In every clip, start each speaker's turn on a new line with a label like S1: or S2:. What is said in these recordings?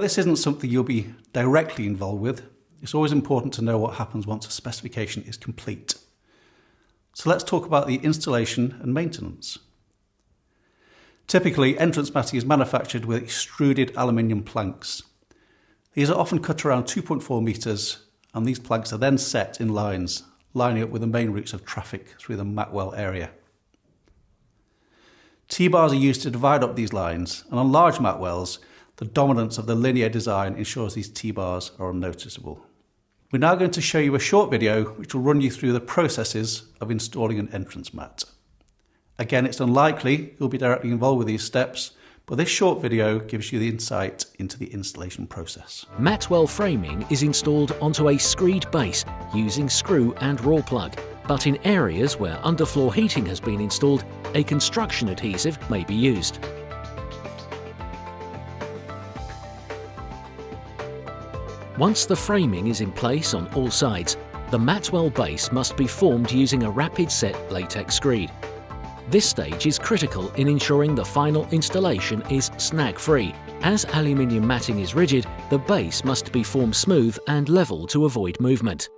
S1: this isn't something you'll be directly involved with, it's always important to know what happens once a specification is complete. So let's talk about the installation and maintenance. Typically, entrance matting is manufactured with extruded aluminium planks. These are often cut around 2.4 metres, and these planks are then set in lines, lining up with the main routes of traffic through the Matwell area. T-bars are used to divide up these lines, and on large Matwells, the dominance of the linear design ensures these T-bars are unnoticeable. We're now going to show you a short video which will run you through the processes of installing an entrance mat. Again, it's unlikely you'll be directly involved with these steps, but this short video gives you the insight into the installation process.
S2: Matwell framing is installed onto a screed base using screw and raw plug, but in areas where underfloor heating has been installed, a construction adhesive may be used. Once the framing is in place on all sides, the Matwell base must be formed using a rapid set latex screed. This stage is critical in ensuring the final installation is snag-free. As aluminium matting is rigid, the base must be formed smooth and level to avoid movement.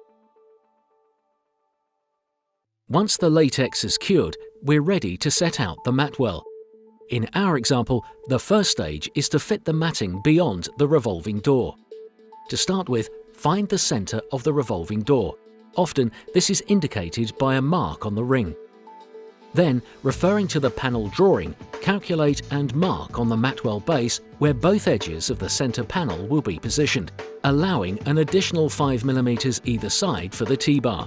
S2: Once the latex is cured, we're ready to set out the Matwell. In our example, the first stage is to fit the matting beyond the revolving door. To start with, find the centre of the revolving door. Often, this is indicated by a mark on the ring. Then, referring to the panel drawing, calculate and mark on the Matwell base where both edges of the centre panel will be positioned, allowing an additional 5 mm either side for the T-bar.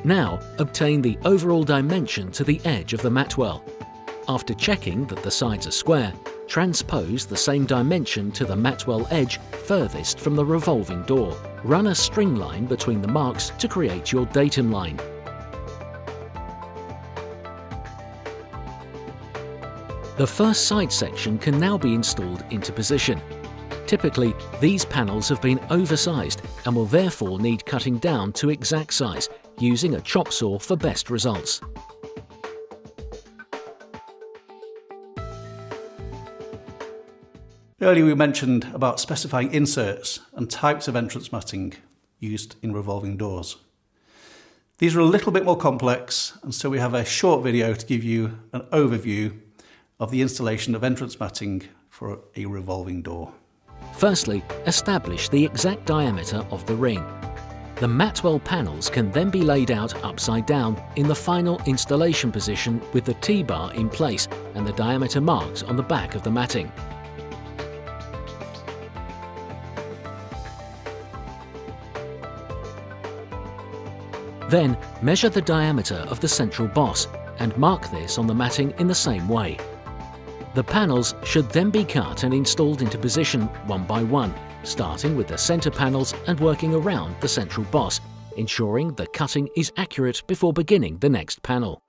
S2: Now, obtain the overall dimension to the edge of the Matwell. After checking that the sides are square, transpose the same dimension to the Matwell edge furthest from the revolving door. Run a string line between the marks to create your datum line. The first side section can now be installed into position. Typically, these panels have been oversized and will therefore need cutting down to exact size, using a chop saw for best results.
S1: Earlier we mentioned about specifying inserts and types of entrance matting used in revolving doors. These are a little bit more complex, and so we have a short video to give you an overview of the installation of entrance matting for a revolving door.
S2: Firstly, establish the exact diameter of the ring. The Matwell panels can then be laid out upside down in the final installation position with the T-bar in place and the diameter marks on the back of the matting. Then, measure the diameter of the central boss and mark this on the matting in the same way. The panels should then be cut and installed into position one by one, starting with the centre panels and working around the central boss, ensuring the cutting is accurate before beginning the next panel.